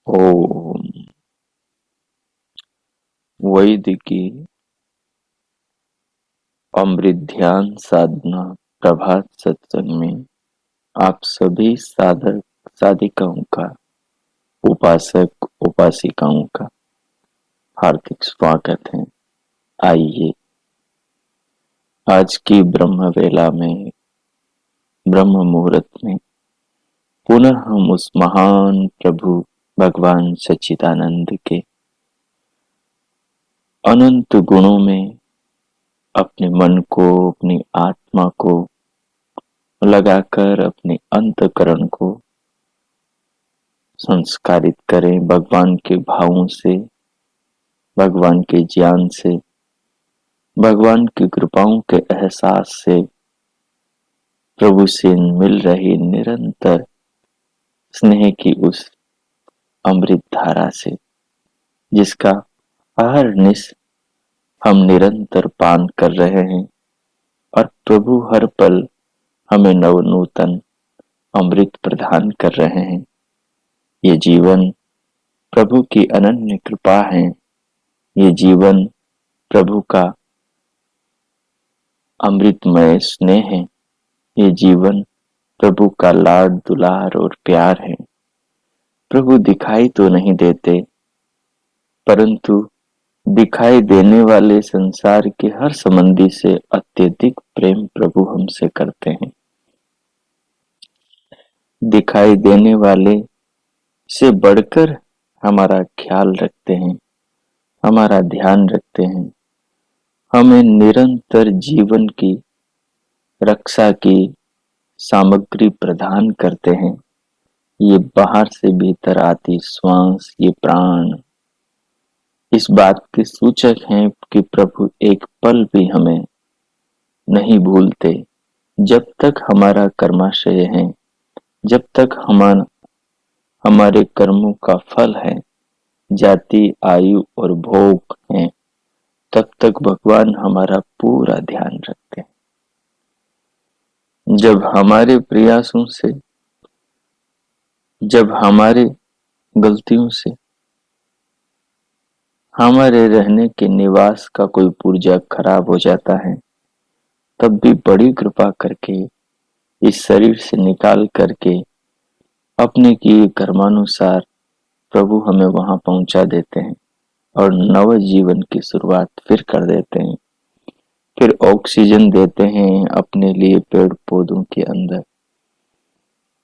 ओम वैदिकी अमृत ध्यान साधना प्रभात सत्संग में आप सभी साधक साधिकाओं का, उपासक उपासिकाओं का हार्दिक स्वागत है। आइए आज की ब्रह्म वेला में, ब्रह्म मुहूर्त में पुनः हम उस महान प्रभु भगवान सच्चिदानंद के अनंत गुणों में अपने मन को, अपनी आत्मा को लगाकर अपने अंतःकरण को संस्कारित करें। भगवान के भावों से, भगवान के ज्ञान से, भगवान की कृपाओं के एहसास से, प्रभु से मिल रही निरंतर स्नेह की उस अमृत धारा से, जिसका अहर्निश हम निरंतर पान कर रहे हैं और प्रभु हर पल हमें नवनूतन अमृत प्रदान कर रहे हैं। ये जीवन प्रभु की अनन्य कृपा है। ये जीवन प्रभु का अमृतमय स्नेह है। ये जीवन प्रभु का लाड दुलार और प्यार है। प्रभु दिखाई तो नहीं देते, परंतु दिखाई देने वाले संसार के हर संबंधी से अत्यधिक प्रेम प्रभु हमसे करते हैं। दिखाई देने वाले से बढ़कर हमारा ख्याल रखते हैं, हमारा ध्यान रखते हैं, हमें निरंतर जीवन की रक्षा की सामग्री प्रदान करते हैं। ये बाहर से भीतर आती श्वास, ये प्राण इस बात के सूचक हैं कि प्रभु एक पल भी हमें नहीं भूलते। जब तक हमारा कर्माशय है, जब तक हमारे कर्मों का फल है, जाति, आयु और भोग है, तब तक भगवान हमारा पूरा ध्यान रखते हैं। जब हमारे प्रयासों से, जब हमारे गलतियों से हमारे रहने के निवास का कोई पुर्जा खराब हो जाता है, तब भी बड़ी कृपा करके इस शरीर से निकाल करके अपने किए कर्मानुसार प्रभु हमें वहां पहुंचा देते हैं और नव जीवन की शुरुआत फिर कर देते हैं। फिर ऑक्सीजन देते हैं अपने लिए पेड़ पौधों के अंदर,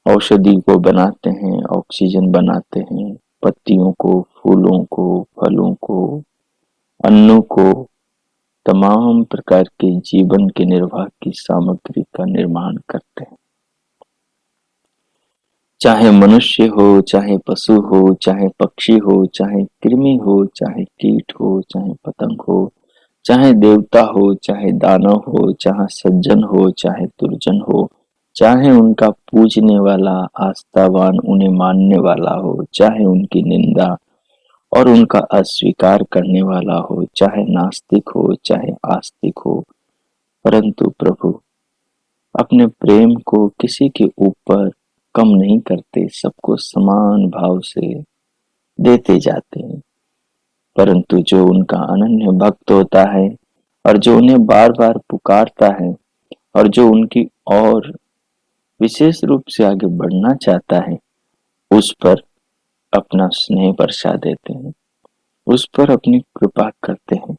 औषधि को बनाते हैं, ऑक्सीजन बनाते हैं, पत्तियों को, फूलों को, फलों को, अन्नों को, तमाम प्रकार के जीवन के निर्वाह की सामग्री का निर्माण करते हैं। चाहे मनुष्य हो, चाहे पशु हो, चाहे पक्षी हो, चाहे कृमि हो, चाहे कीट हो, चाहे पतंग हो, चाहे देवता हो, चाहे दानव हो, चाहे सज्जन हो, चाहे दुर्जन हो, चाहे उनका पूजने वाला आस्थावान उन्हें मानने वाला हो, चाहे उनकी निंदा और उनका अस्वीकार करने वाला हो, चाहे नास्तिक हो, चाहे आस्तिक हो, परंतु प्रभु अपने प्रेम को किसी के ऊपर कम नहीं करते, सबको समान भाव से देते जाते हैं। परंतु जो उनका अनन्य भक्त होता है और जो उन्हें बार बार पुकारता है और जो उनकी ओर विशेष रूप से आगे बढ़ना चाहता है, उस पर अपना स्नेह बरसा देते हैं, उस पर अपनी कृपा करते हैं।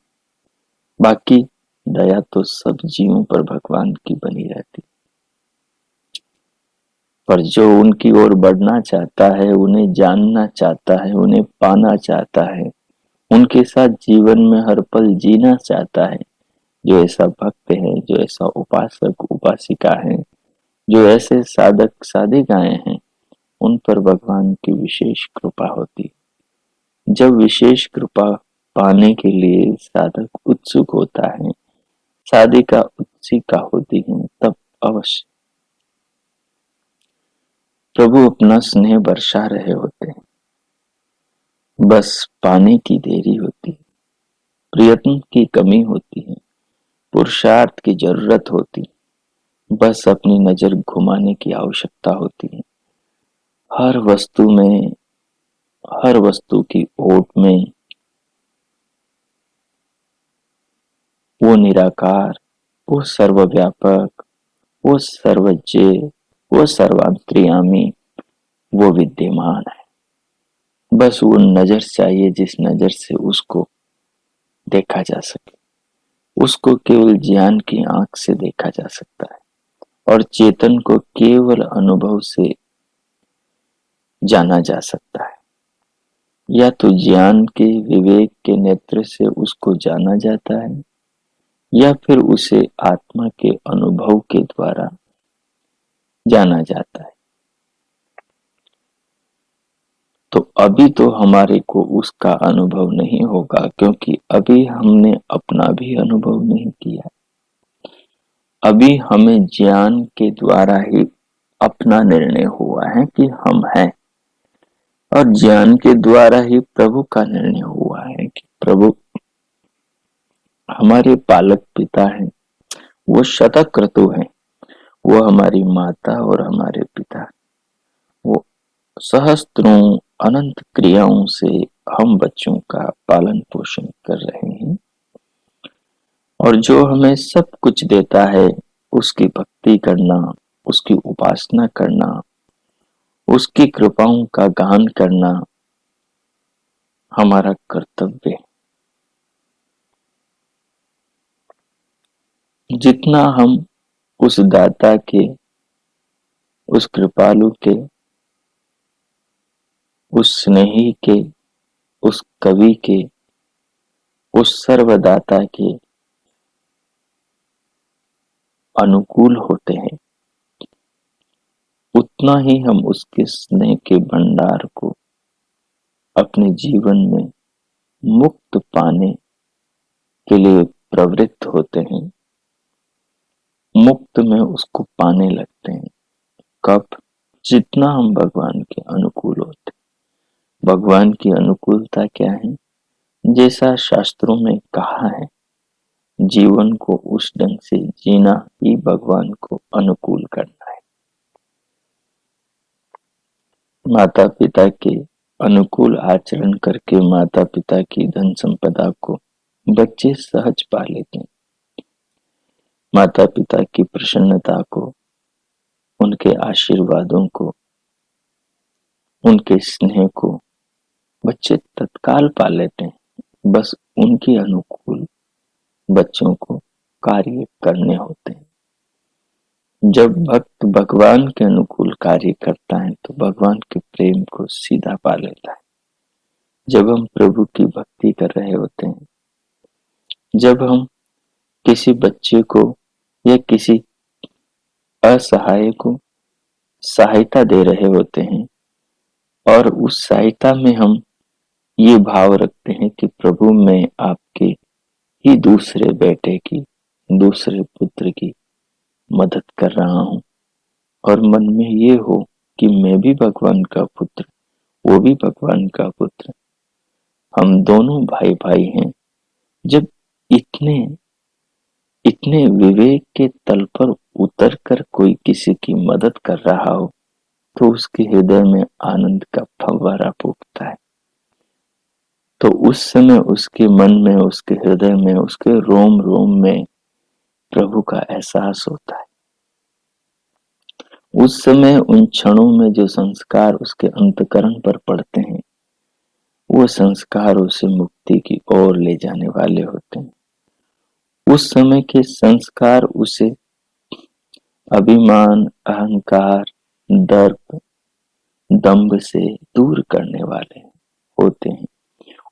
बाकी दया तो सब जीवों पर भगवान की बनी रहती, पर जो उनकी ओर बढ़ना चाहता है, उन्हें जानना चाहता है, उन्हें पाना चाहता है, उनके साथ जीवन में हर पल जीना चाहता है, जो ऐसा भक्त है, जो ऐसा उपासक उपासिका है, जो ऐसे साधक साधिकाएं हैं, उन पर भगवान की विशेष कृपा होती। जब विशेष कृपा पाने के लिए साधक उत्सुक होता है, साधिका उत्सुका होती है, तब अवश्य प्रभु अपना स्नेह बरसा रहे होते हैं। बस पाने की देरी होती है, प्रयत्न की कमी होती है, पुरुषार्थ की जरूरत होती है, बस अपनी नजर घुमाने की आवश्यकता होती है। हर वस्तु में, हर वस्तु की ओट में वो निराकार, वो सर्वव्यापक, वो सर्वज्ञ, वो सर्वांतर्यामी, वो विद्यमान है। बस वो नजर चाहिए जिस नजर से उसको देखा जा सके। उसको केवल ज्ञान की आंख से देखा जा सकता है और चेतन को केवल अनुभव से जाना जा सकता है। या तो ज्ञान के विवेक के नेत्र से उसको जाना जाता है, या फिर उसे आत्मा के अनुभव के द्वारा जाना जाता है। तो अभी तो हमारे को उसका अनुभव नहीं होगा, क्योंकि अभी हमने अपना भी अनुभव नहीं किया। अभी हमें ज्ञान के द्वारा ही अपना निर्णय हुआ है कि हम हैं, और ज्ञान के द्वारा ही प्रभु का निर्णय हुआ है कि प्रभु हमारे पालक पिता हैं, वो शतक्रतु हैं, वो हमारी माता और हमारे पिता, वो सहस्त्रों अनंत क्रियाओं से हम बच्चों का पालन पोषण कर रहे हैं, और जो हमें सब कुछ देता है, उसकी भक्ति करना, उसकी उपासना करना, उसकी कृपाओं का गान करना हमारा कर्तव्य है। जितना हम उस दाता के, उस कृपालु के, उस स्नेही के, उस कवि के, उस सर्वदाता के अनुकूल होते हैं, उतना ही हम उसके स्नेह के भंडार को अपने जीवन में मुक्त पाने के लिए प्रवृत्त होते हैं, मुक्त में उसको पाने लगते हैं। कब? जितना हम भगवान के अनुकूल होते। भगवान की अनुकूलता क्या है? जैसा शास्त्रों में कहा है, जीवन को उस ढंग से जीना ही भगवान को अनुकूल करना है। माता पिता के अनुकूल आचरण करके माता पिता की धन संपदा को बच्चे सहज पा लेते हैं। माता पिता की प्रसन्नता को, उनके आशीर्वादों को, उनके स्नेह को बच्चे तत्काल पा लेते हैं। बस उनके अनुकूल बच्चों को कार्य करने होते हैं। जब भक्त भगवान के अनुकूल कार्य करता है तो भगवान के प्रेम को सीधा पा लेता है। जब हम प्रभु की भक्ति कर रहे होते हैं, जब हम किसी बच्चे को या किसी असहाय को सहायता दे रहे होते हैं, और उस सहायता में हम ये भाव रखते हैं कि प्रभु मैं आपके ही दूसरे बेटे की, दूसरे पुत्र की मदद कर रहा हूं, और मन में ये हो कि मैं भी भगवान का पुत्र, वो भी भगवान का पुत्र, हम दोनों भाई भाई हैं। जब इतने इतने विवेक के तल पर उतर कर कोई किसी की मदद कर रहा हो, तो उसके हृदय में आनंद का फव्वारा फूटता है। तो उस समय उसके मन में, उसके हृदय में, उसके रोम रोम में प्रभु का एहसास होता है। उस समय उन क्षणों में जो संस्कार उसके अंतकरण पर पड़ते हैं, वो संस्कार उसे मुक्ति की ओर ले जाने वाले होते हैं। उस समय के संस्कार उसे अभिमान, अहंकार, दर्प, दंभ से दूर करने वाले होते हैं।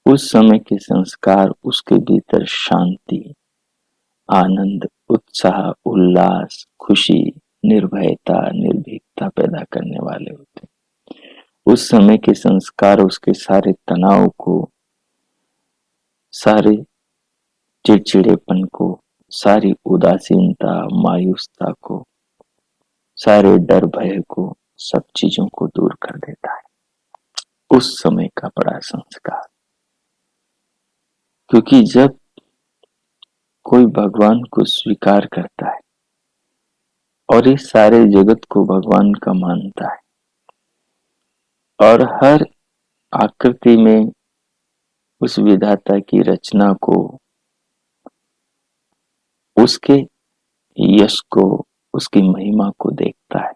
उस समय के संस्कार उसके भीतर शांति, आनंद, उत्साह, उल्लास, खुशी, निर्भयता, निर्भीकता पैदा करने वाले होते हैं। उस समय के संस्कार उसके सारे तनाव को, सारे चिड़चिड़ेपन को, सारी उदासीनता, मायूसता को, सारे डर भय को, सब चीजों को दूर कर देता है उस समय का बड़ा संस्कार। क्योंकि जब कोई भगवान को स्वीकार करता है और इस सारे जगत को भगवान का मानता है और हर आकृति में उस विधाता की रचना को, उसके यश को, उसकी महिमा को देखता है,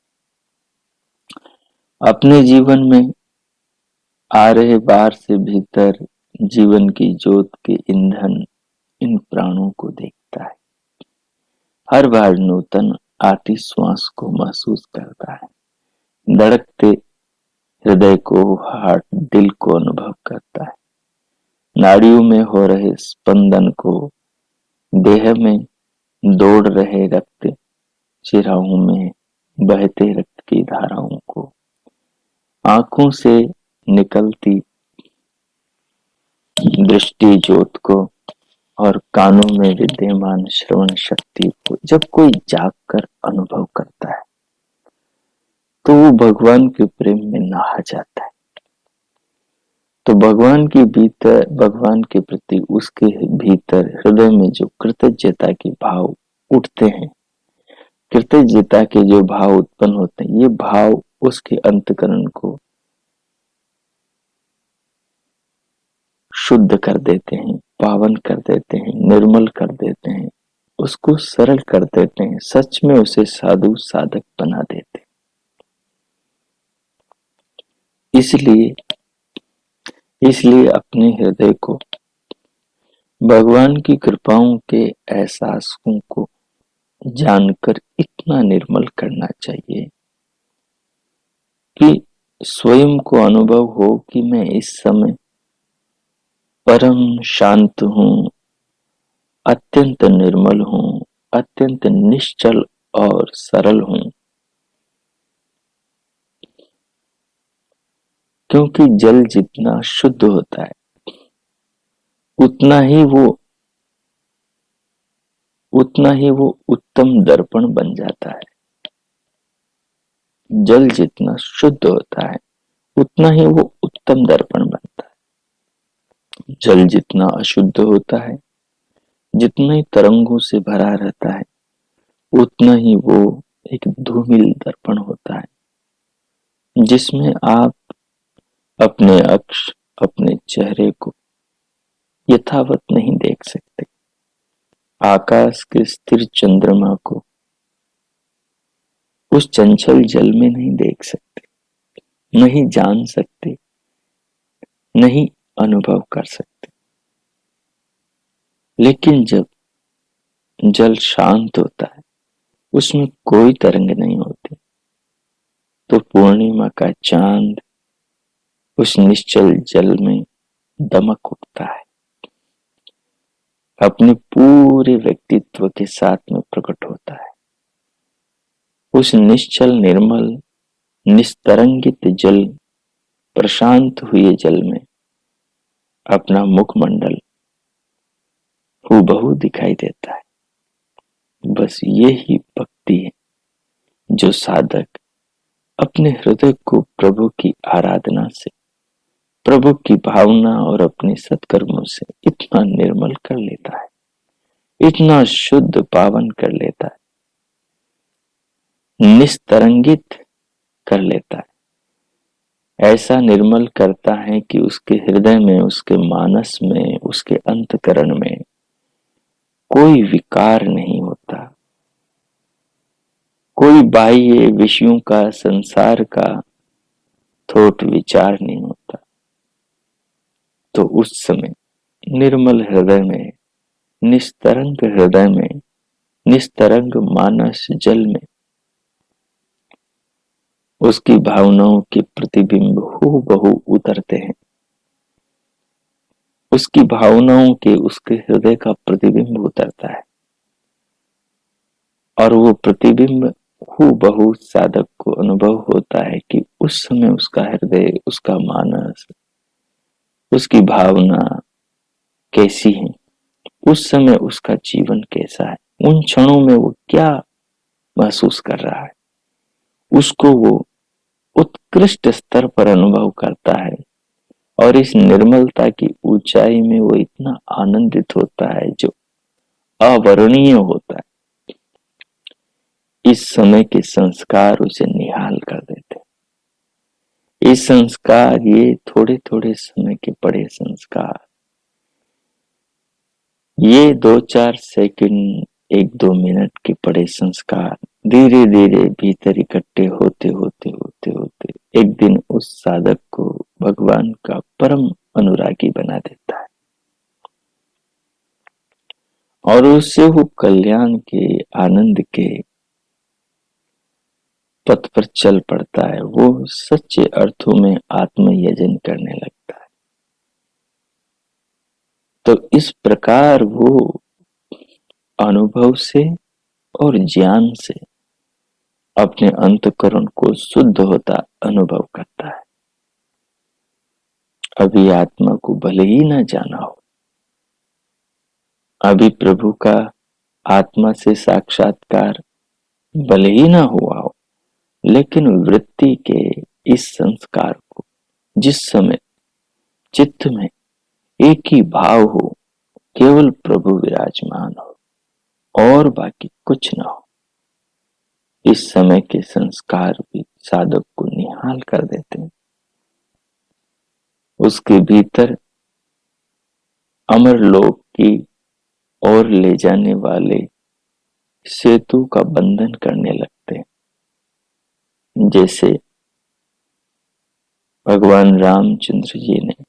अपने जीवन में आ रहे बाहर से भीतर जीवन की ज्योत के ईंधन इन प्राणों को देखता है, हर बार नूतन आती श्वास को महसूस करता है, धड़कते हृदय को, हार्ट, दिल को अनुभव करता है, नाड़ियों में हो रहे स्पंदन को, देह में दौड़ रहे रक्त शिराओं में बहते रक्त की धाराओं को, आंखों से निकलती दृष्टि ज्योत को और कानों में विद्यमान श्रवण शक्ति को जब कोई जागकर अनुभव करता है तो वो भगवान के प्रेम में नहा जाता है। तो भगवान के प्रति उसके भीतर हृदय में जो कृतज्ञता के भाव उठते हैं, कृतज्ञता के जो भाव उत्पन्न होते हैं, ये भाव उसके अंतकरण को शुद्ध कर देते हैं, पावन कर देते हैं, निर्मल कर देते हैं, उसको सरल कर देते हैं, सच में उसे साधु साधक बना देते हैं। इसलिए अपने हृदय को भगवान की कृपाओं के एहसासों को जानकर इतना निर्मल करना चाहिए कि स्वयं को अनुभव हो कि मैं इस समय परम शांत हूं, अत्यंत निर्मल हूं, अत्यंत निश्चल और सरल हूं। क्योंकि जल जितना शुद्ध होता है उतना ही वो उत्तम दर्पण बन जाता है। जल जितना शुद्ध होता है उतना ही वो उत्तम दर्पण बनता है। जल जितना अशुद्ध होता है, जितना ही तरंगों से भरा रहता है, उतना ही वो एक धूमिल दर्पण होता है जिसमें आप अपने अक्ष, अपने चेहरे को यथावत नहीं देख सकते, आकाश के स्थिर चंद्रमा को उस चंचल जल में नहीं देख सकते, नहीं जान सकते, नहीं अनुभव कर सकते। लेकिन जब जल शांत होता है, उसमें कोई तरंग नहीं होती, तो पूर्णिमा का चांद उस निश्चल जल में दमक उठता है, अपने पूरे व्यक्तित्व के साथ में प्रकट होता है। उस निश्चल, निर्मल, निस्तरंगित जल, प्रशांत हुए जल में अपना मुखमंडल हूबहू दिखाई देता है। बस ये ही भक्ति है जो साधक अपने हृदय को प्रभु की आराधना से, प्रभु की भावना और अपने सत्कर्मों से इतना निर्मल कर लेता है, इतना शुद्ध पावन कर लेता है, निस्तरंगित कर लेता है, ऐसा निर्मल करता है कि उसके हृदय में, उसके मानस में, उसके अंतकरण में कोई विकार नहीं होता, कोई बाह्य विषयों का, संसार का थोट विचार नहीं होता। तो उस समय निर्मल हृदय में, निस्तरंग हृदय में, निस्तरंग मानस जल में उसकी भावनाओं के प्रतिबिंब हूबहू उतरते हैं। उसकी भावनाओं के, उसके हृदय का प्रतिबिंब उतरता है और वो प्रतिबिंब हूबहू साधक को अनुभव होता है कि उस समय उसका हृदय, उसका मानस, उसकी भावना कैसी है, उस समय उसका जीवन कैसा है, उन क्षणों में वो क्या महसूस कर रहा है, उसको वो उत्कृष्ट स्तर पर अनुभव करता है। और इस निर्मलता की ऊंचाई में वो इतना आनंदित होता है जो अवर्णनीय होता है। इस समय के संस्कार उसे निहाल कर देते हैं। इस संस्कार, ये थोड़े थोड़े समय के बड़े संस्कार, ये 2-4 सेकंड, 1-2 मिनट के बड़े संस्कार धीरे धीरे भीतर इकट्ठे होते होते होते होते एक दिन उस साधक को भगवान का परम अनुरागी बना देता है और उससे वो कल्याण के, आनंद के पथ पर चल पड़ता है। वो सच्चे अर्थों में आत्मयजन करने लगता है। तो इस प्रकार वो अनुभव से और ज्ञान से अपने अंतःकरण को शुद्ध होता अनुभव करता है। अभी आत्मा को भले ही ना जाना हो, अभी प्रभु का आत्मा से साक्षात्कार भले ही ना हुआ हो, लेकिन वृत्ति के इस संस्कार को, जिस समय चित्त में एक ही भाव हो, केवल प्रभु विराजमान हो और बाकी कुछ ना हो, इस समय के संस्कार भी साधक को निहाल कर देते हैं। उसके भीतर अमर लोक की ओर ले जाने वाले सेतु का बंधन करने लगते हैं। जैसे भगवान रामचंद्र जी ने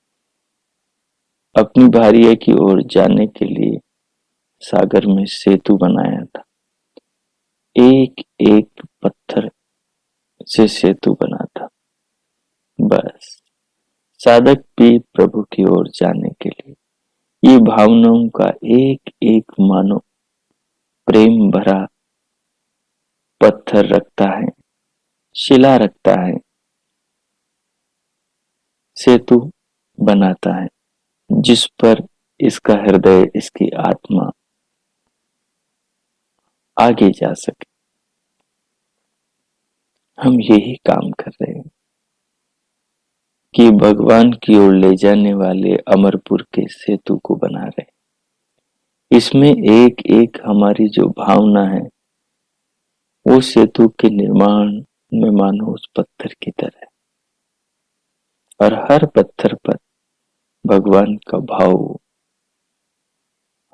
अपनी भार्या की ओर जाने के लिए सागर में सेतु बनाया था। एक एक पत्थर से सेतु बना था। बस साधक भी प्रभु की ओर जाने के लिए ये भावनाओं का एक एक मानो प्रेम भरा पत्थर रखता है, शिला रखता है, सेतु बनाता है, जिस पर इसका हृदय, इसकी आत्मा आगे जा सके। हम यही काम कर रहे हैं कि भगवान की ओर ले जाने वाले अमरपुर के सेतु को बना रहे हैं। इसमें एक एक हमारी जो भावना है वो सेतु के निर्माण में मानो उस पत्थर की तरह है और हर पत्थर पर भगवान का भाव,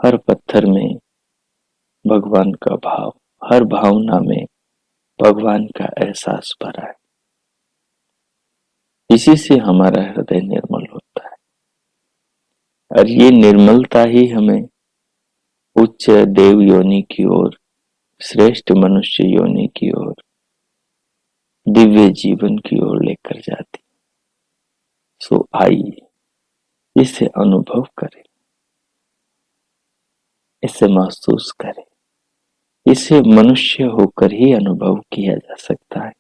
हर पत्थर में भगवान का भाव, हर भावना में भगवान का एहसास भरा है। इसी से हमारा हृदय निर्मल होता है और ये निर्मलता ही हमें उच्च देव योनि की ओर, श्रेष्ठ मनुष्य योनि की ओर, दिव्य जीवन की ओर लेकर जाती। सो आइए इसे अनुभव करें, इसे महसूस करें। इसे मनुष्य होकर ही अनुभव किया जा सकता है।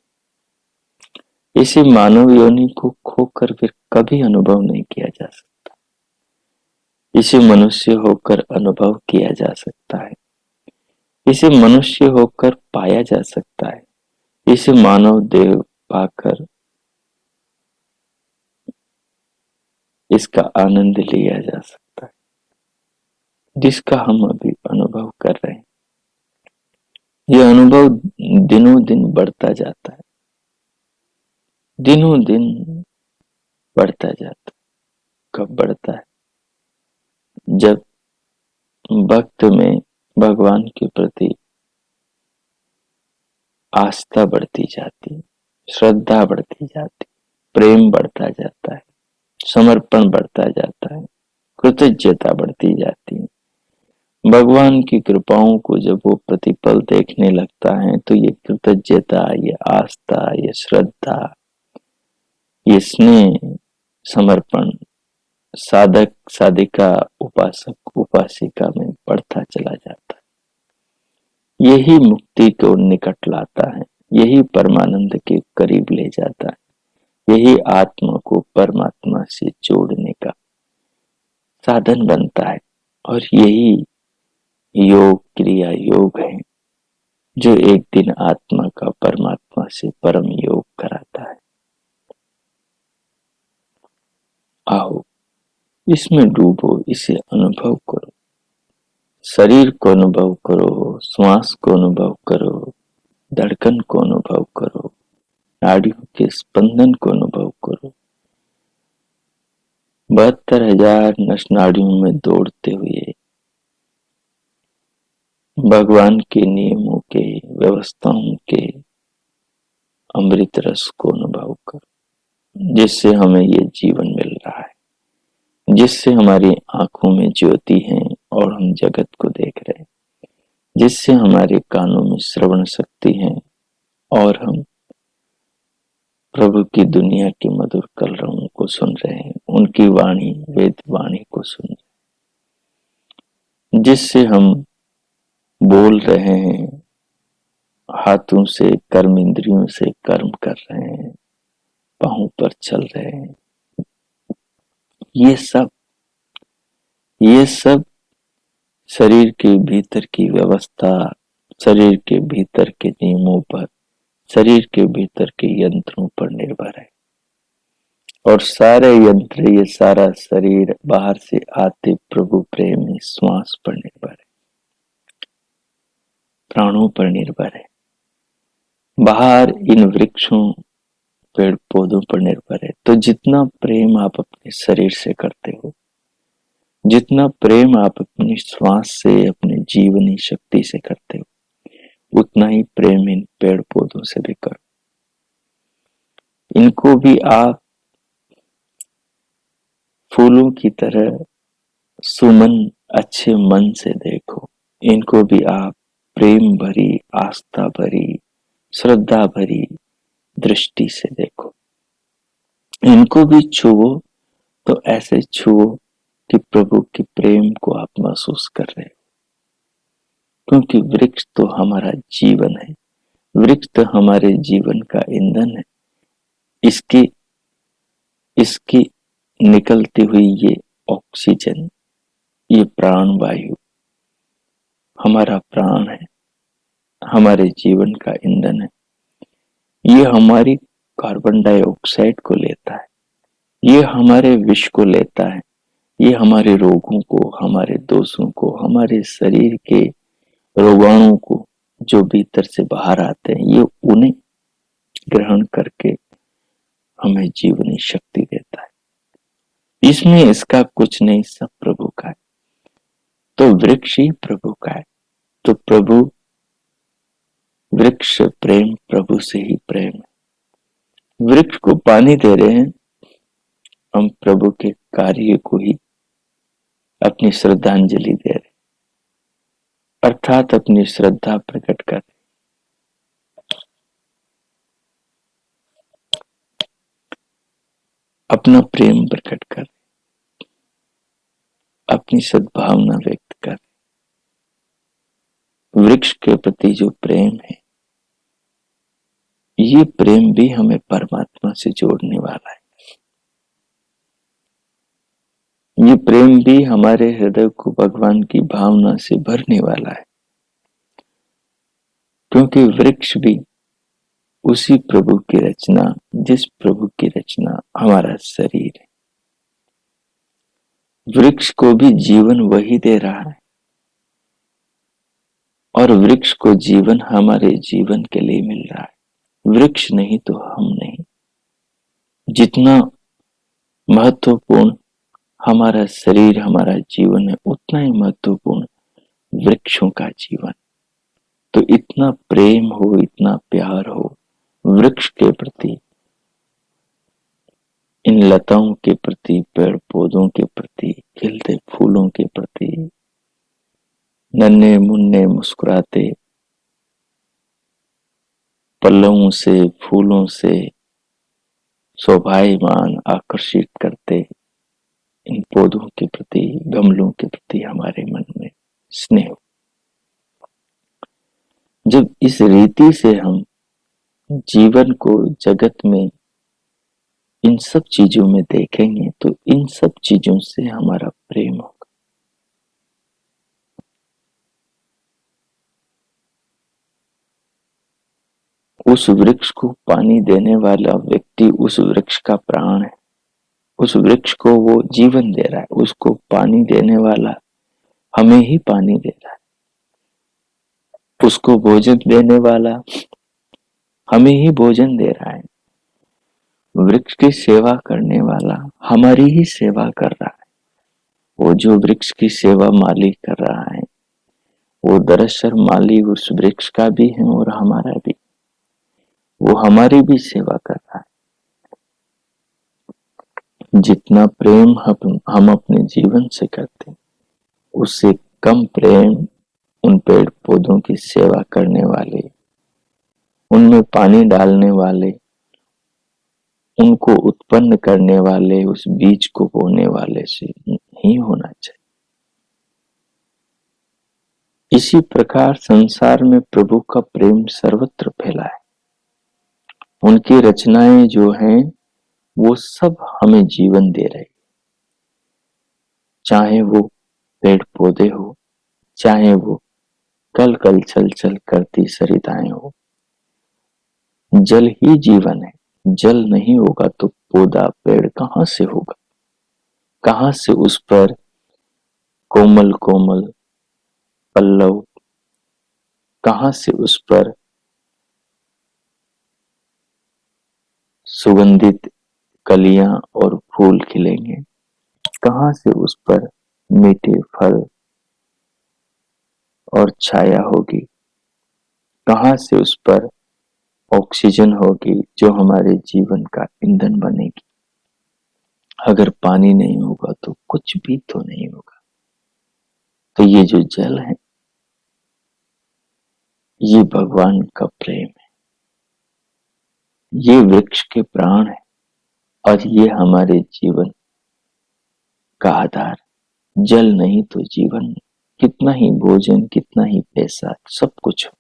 इसे मानव योनि को खोकर फिर कभी अनुभव नहीं किया जा सकता। इसे मनुष्य होकर अनुभव किया जा सकता है। इसे मनुष्य होकर पाया जा सकता है। इसे मानव देव पाकर इसका आनंद लिया जा सकता है, जिसका हम अभी अनुभव कर रहे हैं। यह अनुभव दिनों दिन बढ़ता जाता है, दिनों दिन बढ़ता जाता है। कब बढ़ता है? जब भक्त में भगवान के प्रति आस्था बढ़ती जाती, श्रद्धा बढ़ती जाती, प्रेम बढ़ता जाता है, समर्पण बढ़ता जाता है, कृतज्ञता बढ़ती जाती है। भगवान की कृपाओं को जब वो प्रतिपल देखने लगता है तो ये कृतज्ञता, ये आस्था, ये श्रद्धा, ये स्नेह, समर्पण साधक साधिका उपासक उपासिका में बढ़ता चला जाता है। यही मुक्ति को निकट लाता है, यही परमानंद के करीब ले जाता है, यही आत्मा को परमात्मा से जोड़ने का साधन बनता है। और यही योग क्रिया योग है जो एक दिन आत्मा का परमात्मा से परम योग कराता है। आओ इसमें डूबो, इसे अनुभव करो, शरीर को अनुभव करो, श्वास को अनुभव करो, धड़कन को अनुभव करो, नाड़ियों के स्पंदन को अनुभव करो, 72,000 नस नाड़ियों में दौड़ते हुए भगवान के नियमों के, व्यवस्थाओं के अमृत रस को अनुभव करो, जिससे हमें ये जीवन मिल रहा है, जिससे हमारी आंखों में ज्योति है और हम जगत को देख रहे हैं, जिससे हमारे कानों में श्रवण शक्ति है और हम प्रभु की दुनिया की मधुर कलरवों को सुन रहे हैं, उनकी वाणी, वेद वाणी को सुन रहे हैं, जिससे हम बोल रहे हैं, हाथों से कर्म इंद्रियों से कर्म कर रहे हैं, पांवों पर चल रहे हैं। ये सब शरीर के भीतर की व्यवस्था, शरीर के भीतर के नियमों पर, शरीर के भीतर के यंत्रों पर निर्भर है। और सारे यंत्र, ये सारा शरीर बाहर से आते प्रभु प्रेम में श्वास पर निर्भर है, प्राणों पर निर्भर है, बाहर इन वृक्षों पेड़ पौधों पर निर्भर है। तो जितना प्रेम आप अपने शरीर से करते हो, जितना प्रेम आप अपनी श्वास से, अपने जीवनी शक्ति से करते हो, उतना ही प्रेम इन पेड़ पौधों से भी करो। इनको भी आप फूलों की तरह सुमन अच्छे मन से देखो, इनको भी आप प्रेम भरी, आस्था भरी, श्रद्धा भरी दृष्टि से देखो। इनको भी छुओ तो ऐसे छुओ कि प्रभु के प्रेम को आप महसूस कर रहे हो, क्योंकि वृक्ष तो हमारा जीवन है, वृक्ष तो हमारे जीवन का ईंधन है। इसकी निकलती हुई ये ऑक्सीजन, ये प्राण वायु हमारा प्राण है, हमारे जीवन का ईंधन है। ये हमारी कार्बन डाइऑक्साइड को लेता है, ये हमारे विष को लेता है, ये हमारे रोगों को, हमारे दोषों को, हमारे शरीर के रोगाणुओं को जो भीतर से बाहर आते हैं, ये उन्हें ग्रहण करके हमें जीवनी शक्ति देता है। इसमें इसका कुछ नहीं, सब प्रभु का है। तो वृक्ष ही प्रभु का है। तो प्रभु वृक्ष प्रेम, प्रभु से ही प्रेम है। वृक्ष को पानी दे रहे हैं, हम प्रभु के कार्य को ही अपनी श्रद्धांजलि दे रहे, अर्थात अपनी श्रद्धा प्रकट कर रहे, अपना प्रेम प्रकट कर, अपनी सद्भावना व्यक्त कर। वृक्ष के प्रति जो प्रेम है, ये प्रेम भी हमें परमात्मा से जोड़ने वाला है। ये प्रेम भी हमारे हृदय को भगवान की भावना से भरने वाला है, क्योंकि वृक्ष भी उसी प्रभु की रचना, जिस प्रभु की रचना हमारा शरीर है। वृक्ष को भी जीवन वही दे रहा है, और वृक्ष को जीवन हमारे जीवन के लिए मिल रहा है। वृक्ष नहीं तो हम नहीं। जितना महत्वपूर्ण हमारा शरीर, हमारा जीवन है, उतना ही महत्वपूर्ण वृक्षों का जीवन। तो इतने इतना प्रेम हो, इतना प्यार हो वृक्ष के प्रति, इन लताओं के प्रति, पेड़ पौधों के प्रति, खिलते फूलों के प्रति, नन्हे मुन्ने मुस्कुराते पल्लवों से, फूलों से शोभायमान आकर्षित करते इन पौधों के प्रति, गमलों के प्रति हमारे मन में स्नेह। जब इस रीति से हम जीवन को जगत में इन सब चीजों में देखेंगे तो इन सब चीजों से हमारा प्रेम होगा। उस वृक्ष को पानी देने वाला व्यक्ति उस वृक्ष का प्राण है, उस वृक्ष को वो जीवन दे रहा है, उसको पानी देने वाला हमें ही पानी दे रहा है, उसको भोजन देने वाला हमें ही भोजन दे रहा है, वृक्ष की सेवा करने वाला हमारी ही सेवा कर रहा है। वो जो वृक्ष की सेवा माली कर रहा है वो दरअसल माली उस वृक्ष का भी है और हमारा भी, वो हमारी भी सेवा कर रहा है। जितना प्रेम हम अपने जीवन से करते हैं उससे कम प्रेम उन पेड़ पौधों की सेवा करने वाले, उनमें पानी डालने वाले, उनको उत्पन्न करने वाले, उस बीज को बोने वाले से नहीं होना चाहिए। इसी प्रकार संसार में प्रभु का प्रेम सर्वत्र फैला है। उनकी रचनाएं जो हैं वो सब हमें जीवन दे रही, चाहे वो पेड़ पौधे हो, चाहे वो कल कल चल चल करती सरिताएं हो। जल ही जीवन है, जल नहीं होगा तो पौधा पेड़ कहां से होगा, कहां से उस पर कोमल कोमल पल्लव, कहां से उस पर सुगंधित कलियां और फूल खिलेंगे, कहां से उस पर मीठे फल और छाया होगी, कहां से उस पर ऑक्सीजन होगी जो हमारे जीवन का ईंधन बनेगी। अगर पानी नहीं होगा तो कुछ भी तो नहीं होगा। तो ये जो जल है ये भगवान का प्रेम है, ये वृक्ष के प्राण है और ये हमारे जीवन का आधार। जल नहीं तो जीवन नहीं। कितना ही भोजन, कितना ही पैसा, सब कुछ हो,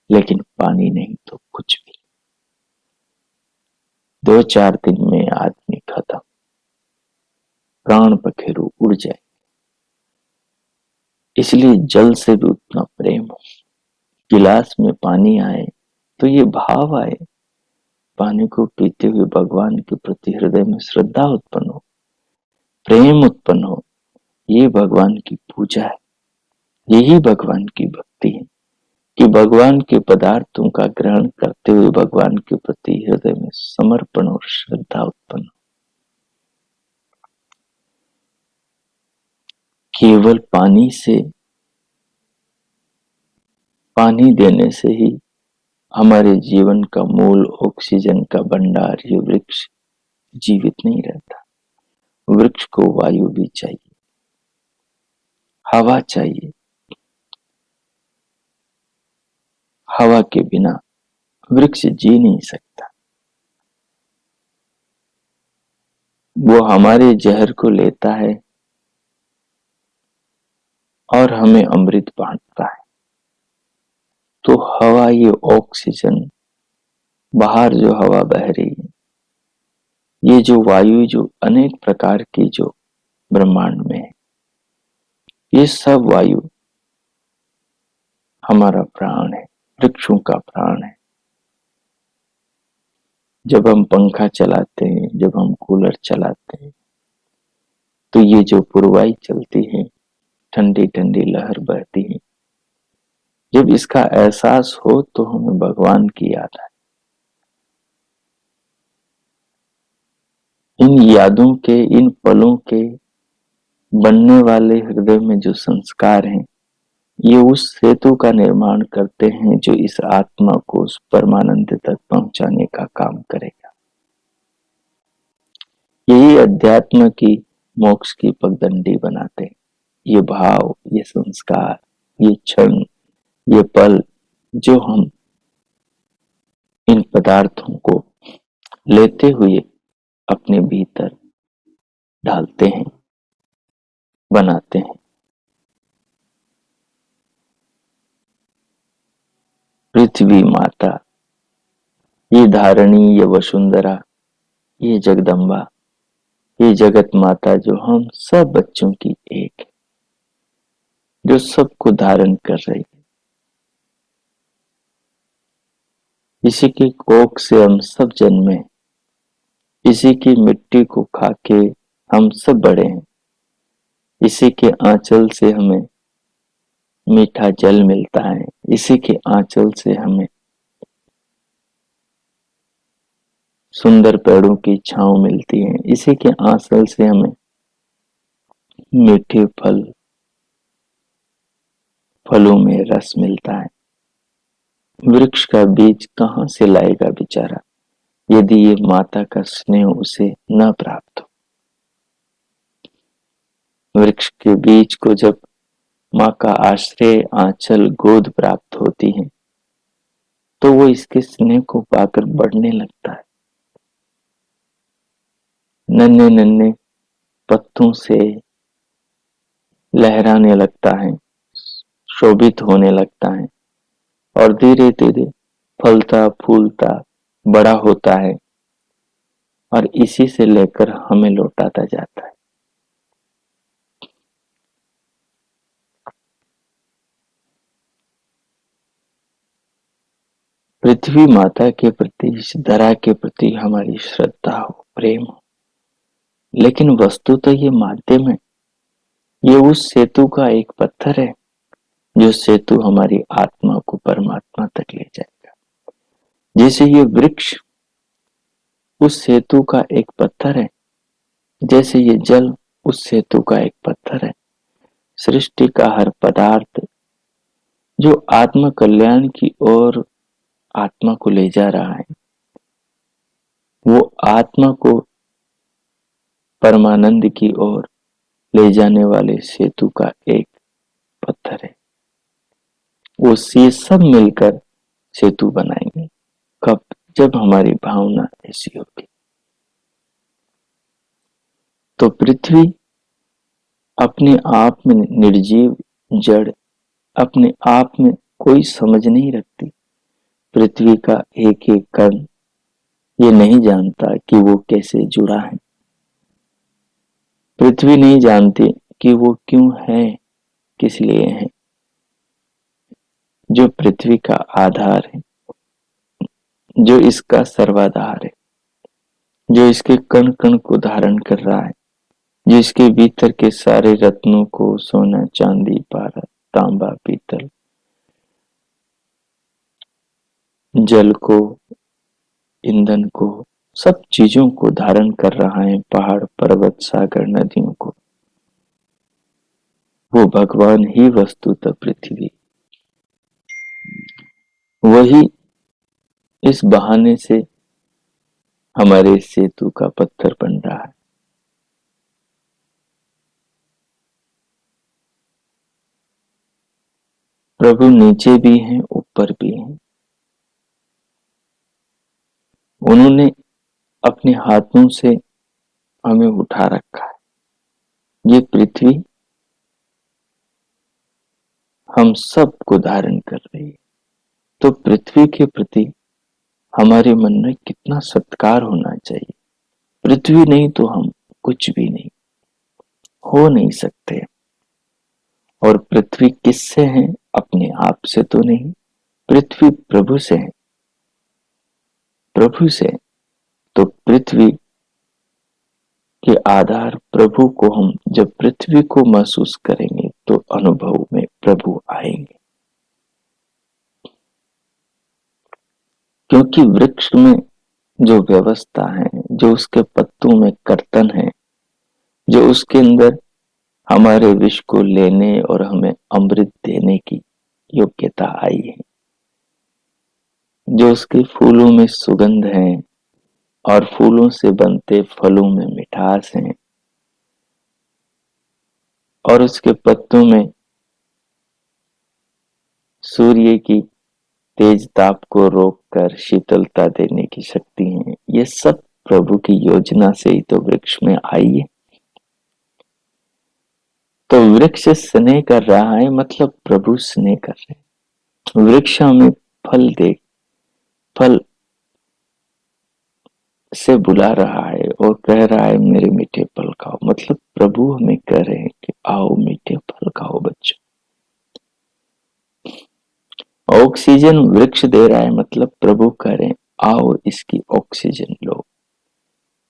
लेकिन पानी नहीं तो कुछ भी। 2-4 दिन में आदमी खत्म, प्राण पखेरु उड़ जाए। इसलिए जल से भी उतना प्रेम हो। गिलास में पानी आए तो ये भाव आए, पानी को पीते हुए भगवान के प्रति हृदय में श्रद्धा उत्पन्न हो, प्रेम उत्पन्न हो। ये भगवान की पूजा है, यही भगवान की भक्ति है कि भगवान के पदार्थों का ग्रहण करते हुए भगवान के प्रति हृदय में समर्पण और श्रद्धा उत्पन्न हो। केवल पानी देने से ही हमारे जीवन का मूल ऑक्सीजन का भंडार ये वृक्ष जीवित नहीं रहता। वृक्ष को वायु भी चाहिए, हवा चाहिए। हवा के बिना वृक्ष जी नहीं सकता। वो हमारे जहर को लेता है और हमें अमृत बांटता है। तो हवा, ये ऑक्सीजन, बाहर जो हवा बह रही है, ये जो वायु, जो अनेक प्रकार की जो ब्रह्मांड में है, ये सब वायु हमारा प्राण है, वृक्षों का प्राण है। जब हम पंखा चलाते हैं, जब हम कूलर चलाते हैं, तो ये जो पुरवाई चलती है, ठंडी ठंडी लहर बहती है, जब इसका एहसास हो तो हमें भगवान की याद आए। इन यादों के, इन पलों के बनने वाले हृदय में जो संस्कार हैं ये उस सेतु का निर्माण करते हैं जो इस आत्मा को उस परमानंद तक पहुंचाने का काम करेगा। यही अध्यात्म की मोक्ष की पगडंडी बनाते हैं। ये भाव, ये संस्कार, ये क्षण, ये पल जो हम इन पदार्थों को लेते हुए अपने भीतर डालते हैं, बनाते हैं। पृथ्वी माता, ये धारणी, ये वसुंधरा, ये जगदम्बा, ये जगत माता जो हम सब बच्चों की एक है, जो सबको धारण कर रही है। इसी की कोख से हम सब जन्मे, इसी की मिट्टी को खाके हम सब बड़े हैं। इसी के आंचल से हमें मीठा जल मिलता है, इसी के आंचल से हमें सुंदर पेड़ों की छांव मिलती है, इसी के आंचल से हमें मीठे फलों में रस मिलता है। वृक्ष का बीज कहाँ से लाएगा बेचारा, यदि ये माता का स्नेह उसे न प्राप्त हो। वृक्ष के बीज को जब माँ का आश्रय, आंचल, गोद प्राप्त होती है तो वो इसके स्नेह को पाकर बढ़ने लगता है। नन्हे नन्हे पत्तों से लहराने लगता है, शोभित होने लगता है और धीरे धीरे फलता फूलता बड़ा होता है और इसी से लेकर हमें लौटाता जाता है। पृथ्वी माता के प्रति, इस धरा के प्रति हमारी श्रद्धा हो, प्रेम हो, लेकिन वस्तु तो ये माध्यम है। ये उस सेतु का एक पत्थर है जो सेतु हमारी आत्मा को परमात्मा तक ले जाएगा। जैसे ये वृक्ष उस सेतु का एक पत्थर है, जैसे ये जल उस सेतु का एक पत्थर है। सृष्टि का हर पदार्थ जो आत्म कल्याण की ओर आत्मा को ले जा रहा है, वो आत्मा को परमानंद की ओर ले जाने वाले सेतु का एक पत्थर है। वो ये सब मिलकर सेतु बनाएंगे। कब? जब हमारी भावना ऐसी होगी। तो पृथ्वी अपने आप में निर्जीव, जड़, अपने आप में कोई समझ नहीं रखती। पृथ्वी का एक एक कण ये नहीं जानता कि वो कैसे जुड़ा है। पृथ्वी नहीं जानती कि वो क्यों है, किस लिए है। जो पृथ्वी का आधार है, जो इसका सर्वाधार है, जो इसके कण कण को धारण कर रहा है, जो इसके भीतर के सारे रत्नों को, सोना, चांदी, पारा, तांबा, पीतल, जल को, ईंधन को, सब चीजों को धारण कर रहा है, पहाड़, पर्वत, सागर, नदियों को, वो भगवान ही वस्तुतः पृथ्वी। वही इस बहाने से हमारे सेतु का पत्थर बन रहा है। प्रभु नीचे भी हैं, ऊपर भी हैं। उन्होंने अपने हाथों से हमें उठा रखा है। ये पृथ्वी हम सबको धारण कर रही है। तो पृथ्वी के प्रति हमारे मन में कितना सत्कार होना चाहिए। पृथ्वी नहीं तो हम कुछ भी नहीं, हो नहीं सकते। और पृथ्वी किससे है? अपने आप से तो नहीं, पृथ्वी प्रभु से है, प्रभु से। तो पृथ्वी के आधार प्रभु को हम जब पृथ्वी को महसूस करेंगे तो अनुभव में प्रभु आएंगे। क्योंकि वृक्ष में जो व्यवस्था है, जो उसके पत्तों में कर्तन है, जो उसके अंदर हमारे विष को लेने और हमें अमृत देने की योग्यता आई है। जो उसके फूलों में सुगंध है और फूलों से बनते फलों में मिठास है और उसके पत्तों में सूर्य की तेज ताप को रोककर शीतलता देने की शक्ति है। ये सब प्रभु की योजना से ही तो वृक्ष में आई है। तो वृक्ष स्नेह कर रहा है, मतलब प्रभु स्नेह कर रहे हैं। वृक्ष हमें फल दे, फल से बुला रहा है और कह रहा है मेरे मीठे फल खाओ, मतलब प्रभु हमें कह रहे हैं कि आओ मीठे फल खाओ बच्चों। ऑक्सीजन वृक्ष दे रहा है, मतलब प्रभु कह रहे हैं आओ इसकी ऑक्सीजन लो,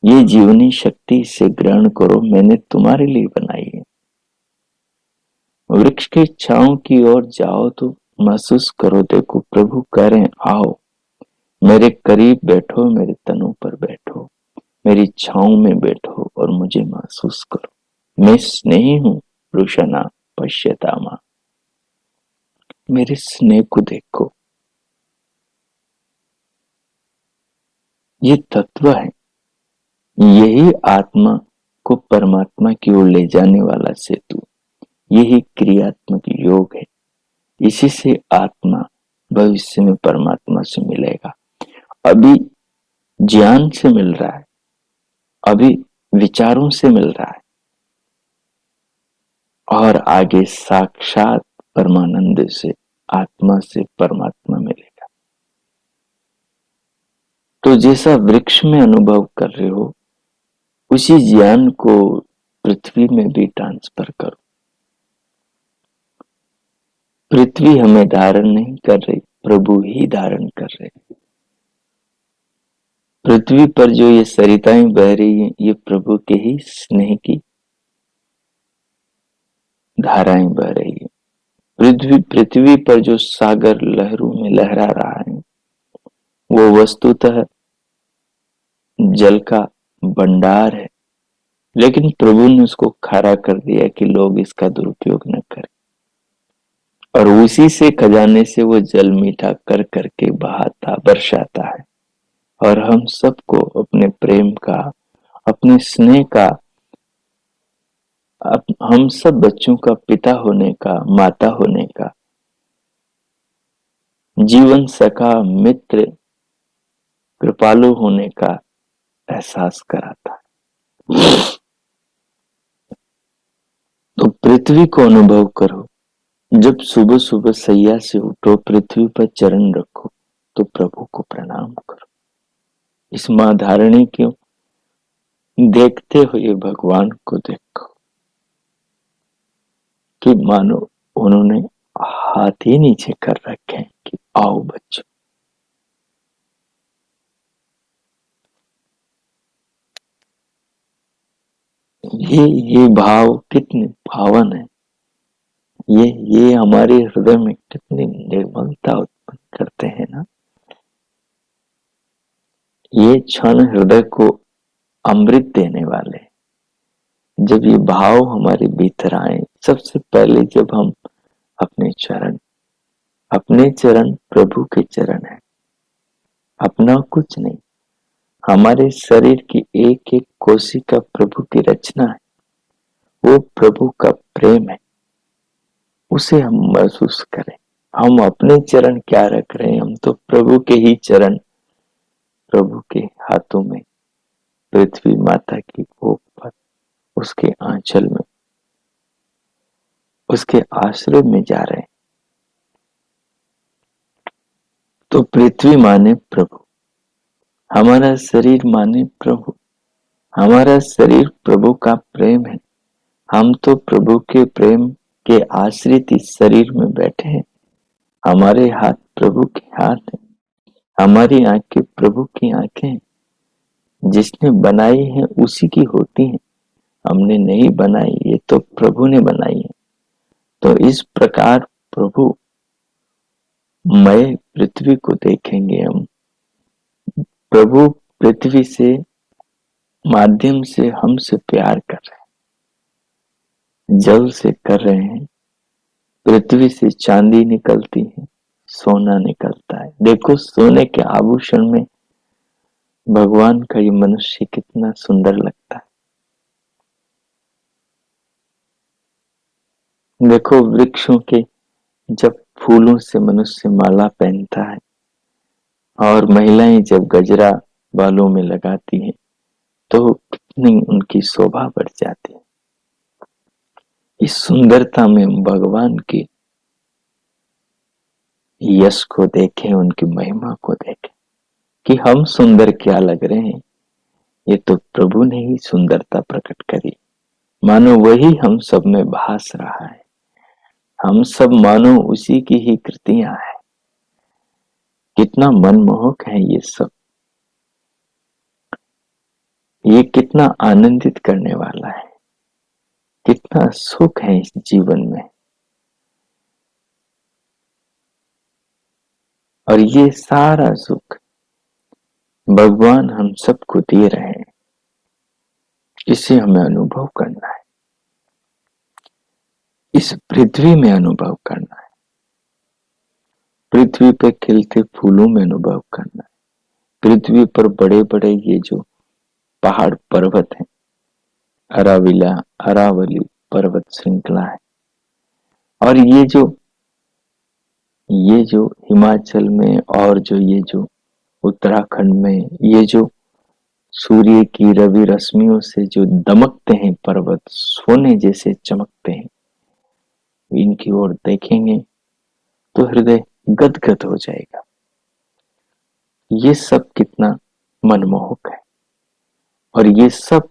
ये जीवनी शक्ति से ग्रहण करो, मैंने तुम्हारे लिए बनाई है। वृक्ष की छांव की ओर जाओ तो महसूस करो, देखो प्रभु कह रहे हैं आओ मेरे करीब बैठो, मेरे तनों पर बैठो, मेरी छांव में बैठो और मुझे महसूस करो। मैं स्नेही हूं, रुशना पश्यतामा, मेरे स्नेह को देखो। ये तत्व है, यही आत्मा को परमात्मा की ओर ले जाने वाला सेतु, यही क्रियात्मक योग है। इसी से आत्मा भविष्य में परमात्मा से मिलेगा। अभी ज्ञान से मिल रहा है, अभी विचारों से मिल रहा है और आगे साक्षात परमानंद से, आत्मा से परमात्मा मिलेगा। तो जैसा वृक्ष में अनुभव कर रहे हो, उसी ज्ञान को पृथ्वी में भी ट्रांसफर करो। पृथ्वी हमें धारण नहीं कर रही, प्रभु ही धारण कर रहे। पृथ्वी पर जो ये सरिताएं बह रही हैं, ये प्रभु के ही स्नेह की धाराएं बह रही है। पृथ्वी पर जो सागर लहरों में लहरा रहा है, वो वस्तुतः जल का भंडार है, लेकिन प्रभु ने उसको खारा कर दिया कि लोग इसका दुरुपयोग न करें, और उसी से खजाने से वो जल मीठा कर करके बहाता बरसाता है और हम सबको अपने प्रेम का, अपने स्नेह का, हम सब बच्चों का पिता होने का, माता होने का, जीवन सखा, मित्र, कृपालु होने का एहसास कराता है। तो पृथ्वी को अनुभव करो। जब सुबह सुबह सैया से उठो, पृथ्वी पर चरण रखो तो प्रभु को प्रणाम करो। इस मां धारणी क्यों, देखते हुए भगवान को देखो कि मानो उन्होंने हाथ ही नीचे कर रखे हैं कि आओ बच्चों। ये भाव कितने भावन है, ये हमारे हृदय में कितनी निर्मलता उत्पन्न करते हैं ना। ये क्षण हृदय को अमृत देने वाले। जब ये भाव हमारे भीतर आए, सबसे पहले जब हम अपने चरण प्रभु के चरण है, अपना कुछ नहीं, हमारे शरीर की एक एक कोशिका प्रभु की रचना है, वो प्रभु का प्रेम है, उसे हम महसूस करें। हम अपने चरण क्या रख रहे हैं, हम तो प्रभु के ही चरण, प्रभु के हाथों में, पृथ्वी माता की कोख पर, उसके आंचल में, उसके आश्रय में जा रहे हैं। तो पृथ्वी माने प्रभु, हमारा शरीर माने प्रभु, हमारा शरीर प्रभु का प्रेम है। हम तो प्रभु के प्रेम के आश्रित इस शरीर में बैठे हैं। हमारे हाथ प्रभु के हाथ हैं, हमारी आंखें प्रभु की आंखें हैं। जिसने बनाई है उसी की होती है, हमने नहीं बनाई, ये तो प्रभु ने बनाई है। तो इस प्रकार प्रभु मय पृथ्वी को देखेंगे हम। प्रभु पृथ्वी से माध्यम से हमसे प्यार कर रहे हैं। जल से कर रहे हैं, पृथ्वी से चांदी निकलती है, सोना निकलता है। देखो सोने के आभूषण में भगवान का ये मनुष्य कितना सुंदर लगता है। देखो वृक्षों के जब फूलों से मनुष्य माला पहनता है और महिलाएं जब गजरा बालों में लगाती हैं तो कितनी उनकी शोभा बढ़ जाती है। इस सुंदरता में हम भगवान के यश को देखें, उनकी महिमा को देखें कि हम सुंदर क्या लग रहे हैं। ये तो प्रभु ने ही सुंदरता प्रकट करी, मानो वही हम सब में भास रहा है। हम सब मानो उसी की ही कृतियां हैं। कितना मनमोहक है ये सब, ये कितना आनंदित करने वाला है, कितना सुख है इस जीवन में। और ये सारा सुख भगवान हम सबको दे रहे हैं, इसे हमें अनुभव करना है, इस पृथ्वी में अनुभव करना है, पृथ्वी पे खिलते फूलों में अनुभव करना है, पृथ्वी पर बड़े बड़े ये जो पहाड़ पर्वत हैं, अराविला अरावली पर्वत श्रृंखला है, और ये जो हिमाचल में और जो ये जो उत्तराखंड में ये जो सूर्य की रवि रश्मियों से जो दमकते हैं पर्वत, सोने जैसे चमकते हैं, इनकी ओर देखेंगे तो हृदय गदगद हो जाएगा। ये सब कितना मनमोहक है और ये सब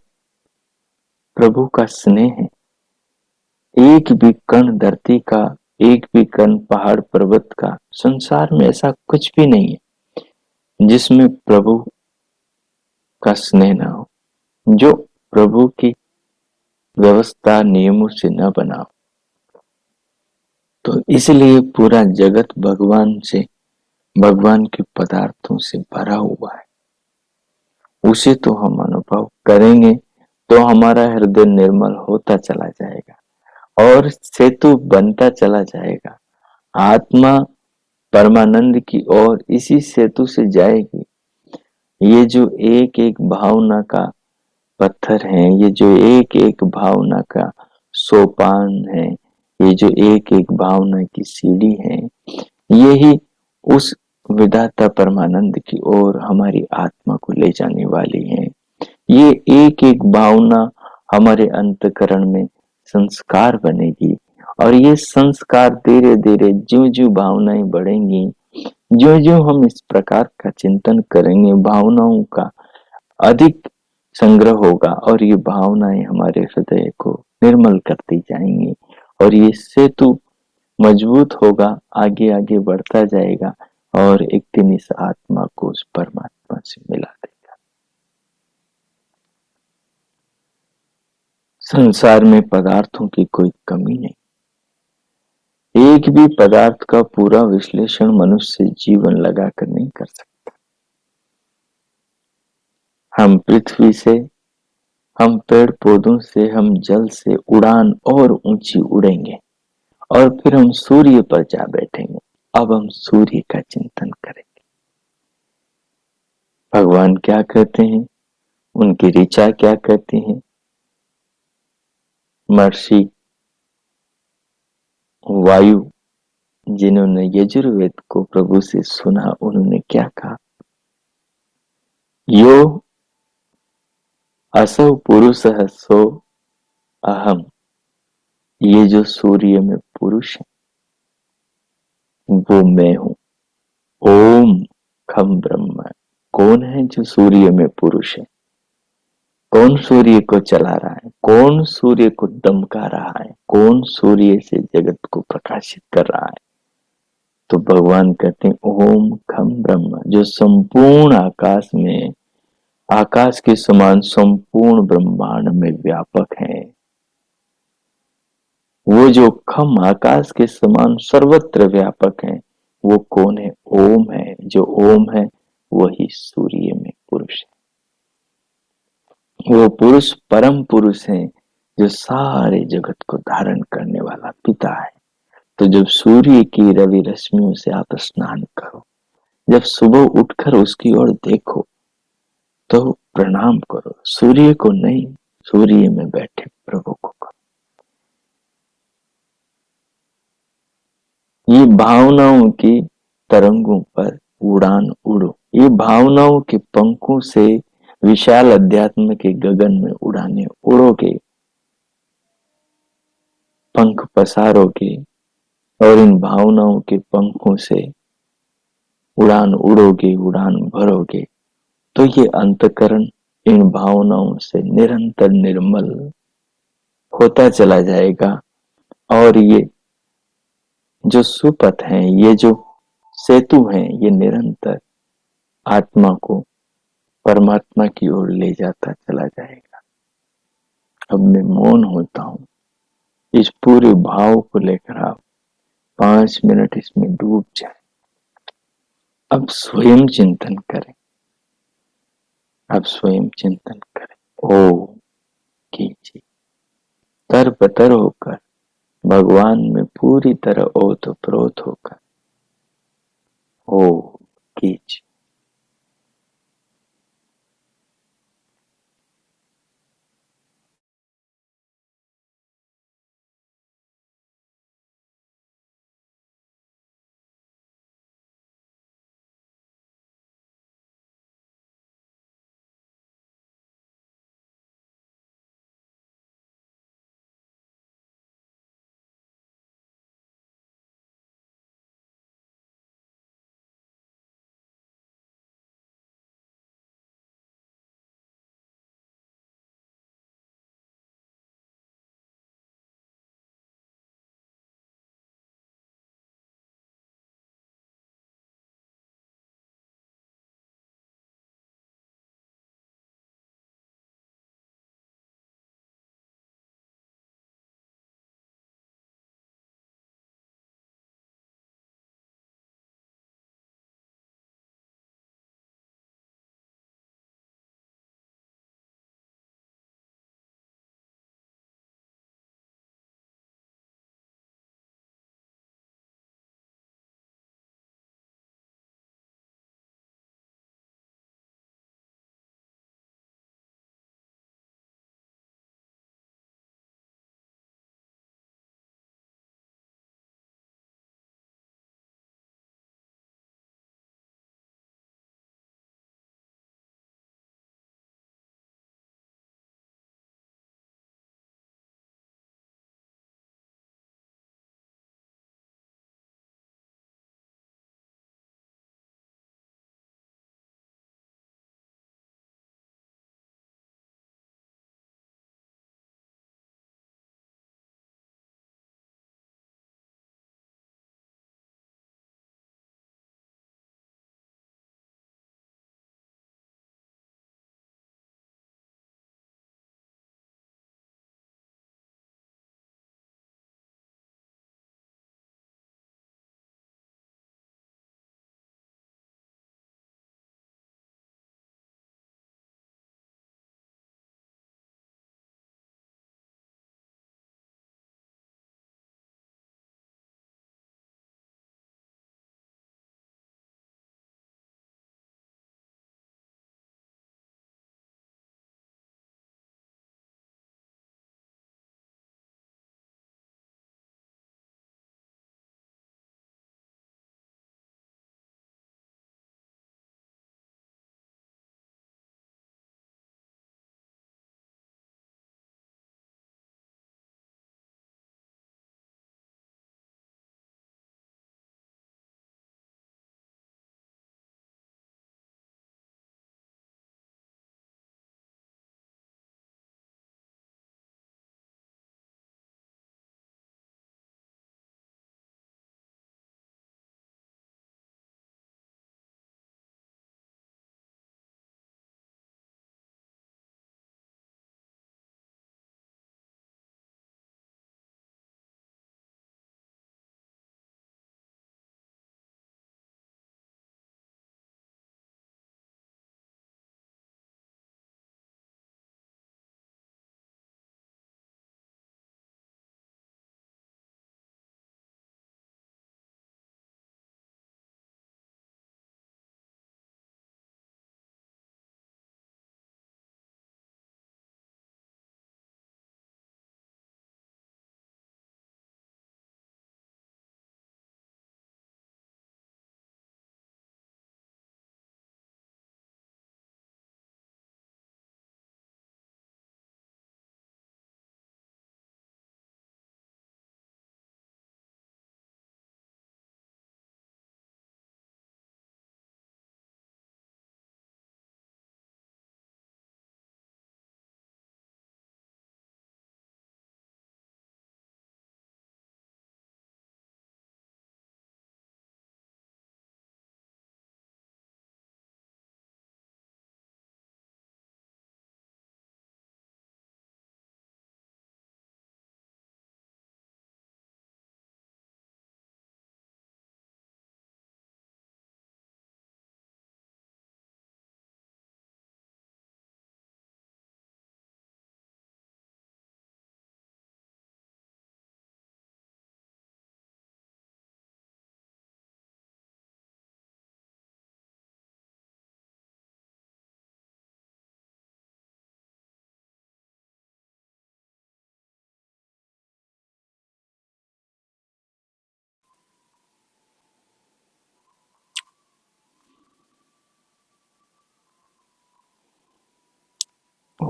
प्रभु का स्नेह है। एक भी कण धरती का, एक भी कण पहाड़ पर्वत का, संसार में ऐसा कुछ भी नहीं है जिसमें प्रभु का स्नेह ना हो, जो प्रभु की व्यवस्था नियमों से न बना हो। तो इसलिए पूरा जगत भगवान से, भगवान के पदार्थों से भरा हुआ है। उसे तो हम अनुभव करेंगे तो हमारा हृदय निर्मल होता चला जाएगा और सेतु बनता चला जाएगा। आत्मा परमानंद की ओर इसी सेतु से जाएगी। ये जो एक एक भावना का पत्थर है, ये जो एक एक भावना का सोपान है, ये जो एक एक भावना की सीढ़ी है, यही उस विधाता परमानंद की ओर हमारी आत्मा को ले जाने वाली है। ये एक एक भावना हमारे अंतकरण में संस्कार बनेगी और ये संस्कार धीरे धीरे ज्यों ज्यों भावनाएं बढ़ेंगी, ज्यों ज्यों हम इस प्रकार का चिंतन करेंगे, भावनाओं का अधिक संग्रह होगा और ये भावनाएं हमारे हृदय को निर्मल करती जाएंगी और ये सेतु मजबूत होगा, आगे आगे बढ़ता जाएगा और एक दिन इस आत्मा को उस परमात्मा से मिला देगा। संसार में पदार्थों की कोई कमी नहीं, एक भी पदार्थ का पूरा विश्लेषण मनुष्य जीवन लगाकर नहीं कर सकता। हम पृथ्वी से, हम पेड़ पौधों से, हम जल से उड़ान और ऊंची उड़ेंगे और फिर हम सूर्य पर जा बैठेंगे। अब हम सूर्य का चिंतन करेंगे। भगवान क्या कहते हैं, उनकी ऋचा क्या कहती है। महर्षि वायु जिन्होंने यजुर्वेद को प्रभु से सुना, उन्होंने क्या कहा, यो असौ पुरुषः सो अहम। ये जो सूर्य में पुरुष है वो मैं हूं। ओम खम ब्रह्म। कौन है जो सूर्य में पुरुष है? कौन सूर्य को चला रहा है? कौन सूर्य को दमका रहा है? कौन सूर्य से जगत को प्रकाशित कर रहा है? तो भगवान कहते हैं ओम खम ब्रह्म, जो संपूर्ण आकाश में, आकाश के समान संपूर्ण ब्रह्मांड में व्यापक है। वो जो खम आकाश के समान सर्वत्र व्यापक है, वो कौन है? ओम है। जो ओम है वही सूर्य में पुरुष है। वो पुरुष परम पुरुष है जो सारे जगत को धारण करने वाला पिता है। तो जब सूर्य की रवि रश्मियों से आप स्नान करो, जब सुबह उठकर उसकी ओर देखो, तो प्रणाम करो, सूर्य को नहीं, सूर्य में बैठे प्रभु को करो। ये भावनाओं की तरंगों पर उड़ान उड़ो, ये भावनाओं के पंखों से विशाल अध्यात्म के गगन में उड़ाने उड़ोगे, पंख पसारोगे और इन भावनाओं के पंखों से उड़ान उड़ोगे, उड़ान भरोगे, तो ये अंतकरण इन भावनाओं से निरंतर निर्मल होता चला जाएगा। और ये जो सुपथ हैं, ये जो सेतु हैं, ये निरंतर आत्मा को परमात्मा की ओर ले जाता चला जाएगा। अब मैं मौन होता हूँ, इस पूरे भाव को लेकर आप 5 मिनट इसमें डूब जाए। अब स्वयं चिंतन करें, अब स्वयं चिंतन करें। ओ कीजिए, तरबतर होकर भगवान में पूरी तरह ओतप्रोत होकर ओ कीजिए।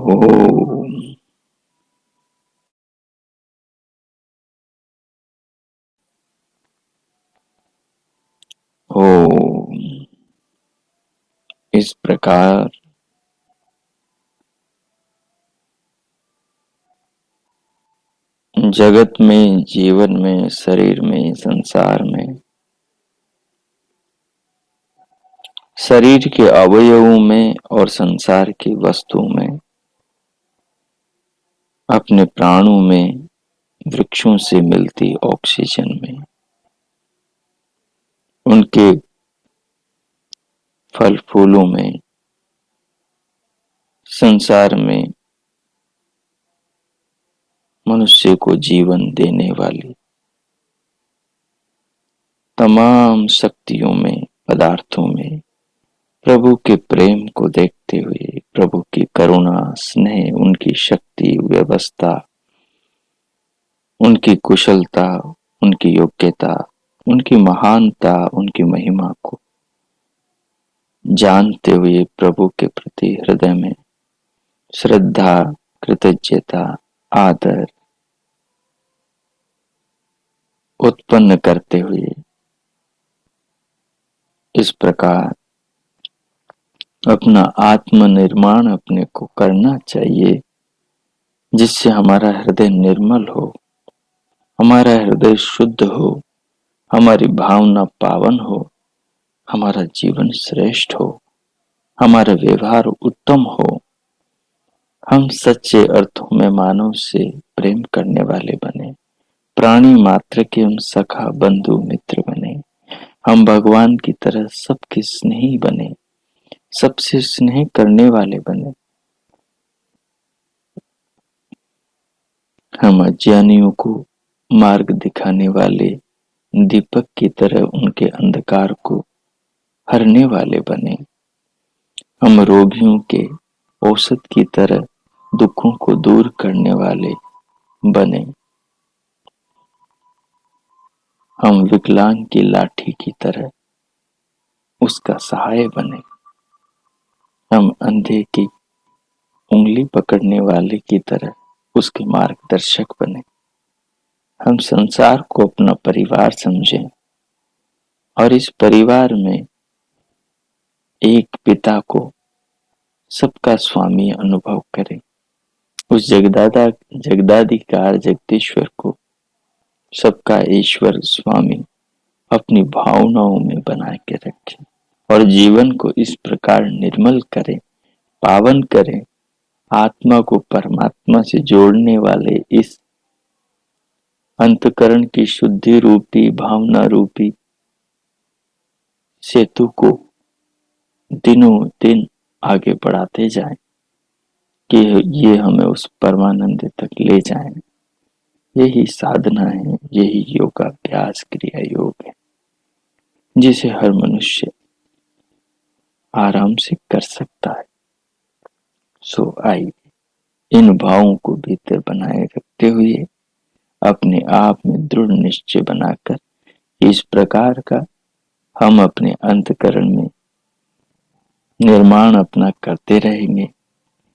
ओम। ओम। इस प्रकार जगत में, जीवन में, शरीर में, संसार में, शरीर के अवयवों में और संसार की वस्तुओं में, अपने प्राणों में, वृक्षों से मिलती ऑक्सीजन में, उनके फल फूलों में, संसार में मनुष्य को जीवन देने वाली तमाम शक्तियों में, पदार्थों में प्रभु के प्रेम को देखते हुए, प्रभु की करुणा, स्नेह, उनकी शक्ति, व्यवस्था, उनकी कुशलता, उनकी योग्यता, उनकी महानता, उनकी महिमा को जानते हुए प्रभु के प्रति हृदय में श्रद्धा, कृतज्ञता, आदर उत्पन्न करते हुए इस प्रकार अपना आत्मनिर्माण अपने को करना चाहिए, जिससे हमारा हृदय निर्मल हो, हमारा हृदय शुद्ध हो, हमारी भावना पावन हो, हमारा जीवन श्रेष्ठ हो, हमारा व्यवहार उत्तम हो, हम सच्चे अर्थों में मानव से प्रेम करने वाले बने, प्राणी मात्र के हम सखा बंधु मित्र बने, हम भगवान की तरह सबके स्नेही बने, सबसे स्नेह करने वाले बने, हम अज्ञानियों को मार्ग दिखाने वाले दीपक की तरह उनके अंधकार को हरने वाले बने, हम रोगियों के औषध की तरह दुखों को दूर करने वाले बने, हम विकलांग की लाठी की तरह उसका सहाय बने, हम अंधे की उंगली पकड़ने वाले की तरह उसके मार्गदर्शक बने, हम संसार को अपना परिवार समझें और इस परिवार में एक पिता को सबका स्वामी अनुभव करें, उस जगदाधिकार जगदीश्वर को सबका ईश्वर स्वामी अपनी भावनाओं में बना के रखें और जीवन को इस प्रकार निर्मल करें, पावन करें, आत्मा को परमात्मा से जोड़ने वाले इस अंतकरण की शुद्धि रूपी, भावना रूपी सेतु को दिनों दिन आगे बढ़ाते जाएं कि ये हमें उस परमानंद तक ले जाएं। यही साधना है, यही योगाभ्यास, क्रिया योग है, जिसे हर मनुष्य आराम से कर सकता है। सो आइए इन भावों को भीतर बनाए रखते हुए अपने आप में दृढ़ निश्चय बनाकर इस प्रकार का हम अपने अंतकरण में निर्माण अपना करते रहेंगे।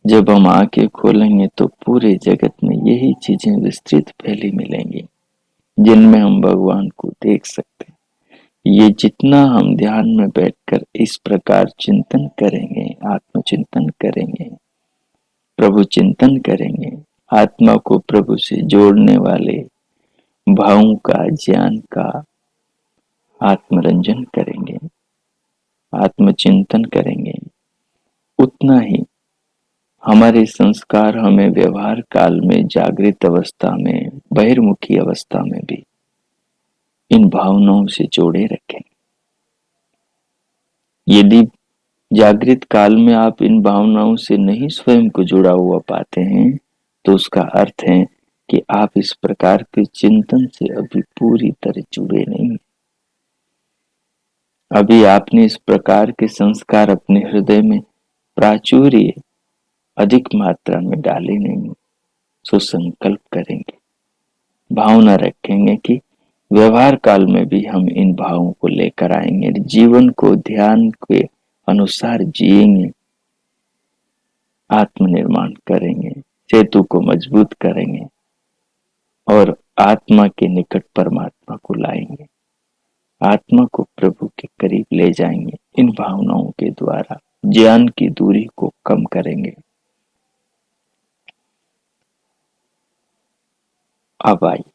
जब हम आंखें खोलेंगे तो पूरे जगत में यही चीजें विस्तृत फैली मिलेंगी, जिनमें हम भगवान को देख सकते हैं। ये जितना हम ध्यान में बैठकर इस प्रकार चिंतन करेंगे, आत्मचिंतन करेंगे, प्रभु चिंतन करेंगे, आत्मा को प्रभु से जोड़ने वाले भावों का, ज्ञान का आत्मरंजन करेंगे, आत्मचिंतन करेंगे, उतना ही हमारे संस्कार हमें व्यवहार काल में, जागृत अवस्था में, बहिर्मुखी अवस्था में भी इन भावनाओं से जोड़े रखें। यदि जागृत काल में आप इन भावनाओं से नहीं स्वयं को जुड़ा हुआ पाते हैं, तो उसका अर्थ है कि आप इस प्रकार के चिंतन से अभी पूरी तरह जुड़े नहीं। अभी आपने इस प्रकार के संस्कार अपने हृदय में प्राचुर्य अधिक मात्रा में डाले नहीं। सो संकल्प करेंगे, भावना रखेंगे कि व्यवहार काल में भी हम इन भावों को लेकर आएंगे, जीवन को ध्यान के अनुसार जिएंगे, आत्मनिर्माण करेंगे, सेतु को मजबूत करेंगे और आत्मा के निकट परमात्मा को लाएंगे, आत्मा को प्रभु के करीब ले जाएंगे। इन भावनाओं के द्वारा ज्ञान की दूरी को कम करेंगे। अब आइए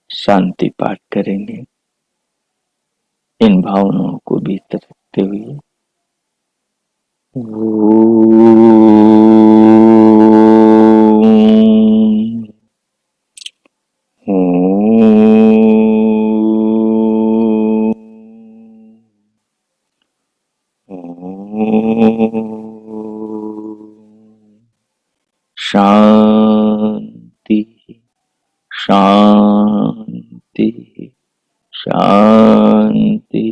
शांति पाठ करेंगे। इन भावनाओं को भीतर रखते हुए शांति शांति शांति।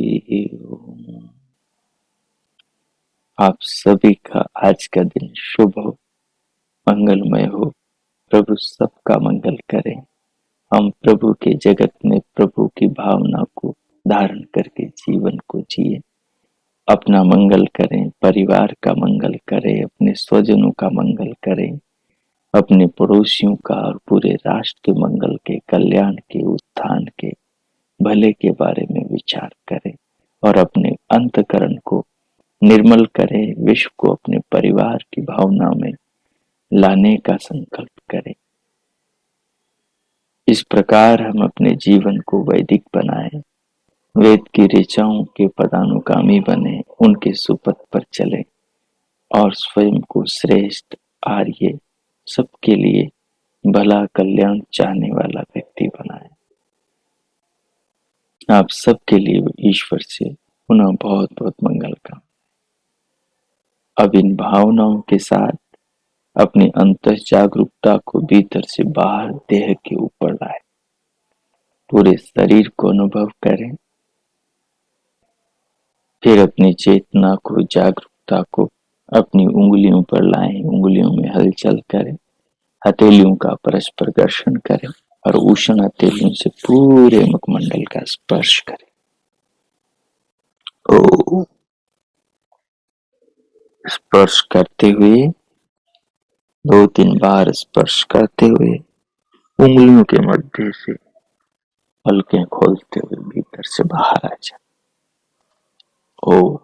आप सभी का आज का दिन शुभ हो, मंगलमय हो। प्रभु सबका मंगल करें। हम प्रभु के जगत में प्रभु की भावना को धारण करके जीवन को जिए, अपना मंगल करें, परिवार का मंगल करें, अपने स्वजनों का मंगल करें, अपने पड़ोसियों का और पूरे राष्ट्र के मंगल के, कल्याण के, उत्थान के, भले के बारे में विचार करें और अपने अंतःकरण को निर्मल करें। विश्व को अपने परिवार की भावना में लाने का संकल्प करें। इस प्रकार हम अपने जीवन को वैदिक बनाएं, वेद की ऋचाओं के पदानुगामी बने, उनके सुपथ पर चलें और स्वयं को श्रेष्ठ, आर्य, सबके लिए भला कल्याण चाहने वाला व्यक्ति बनाएं। आप सबके लिए ईश्वर से पुनः बहुत बहुत मंगल कामना। अब इन भावनाओं के साथ अपनी अंतः जागरूकता को भीतर से बाहर देह के ऊपर लाए, पूरे शरीर को अनुभव करें। फिर अपनी चेतना को, जागरूकता को अपनी उंगलियों पर लाएं, उंगलियों में हलचल करें, हथेलियों का परस्पर घर्षण करें और उष्ण हथेलियों से पूरे मुखमंडल का स्पर्श करें। ओ स्पर्श करते हुए 2-3 बार स्पर्श करते हुए उंगलियों के मध्य से पलकें खोलते हुए भीतर से बाहर आ जाए। ओ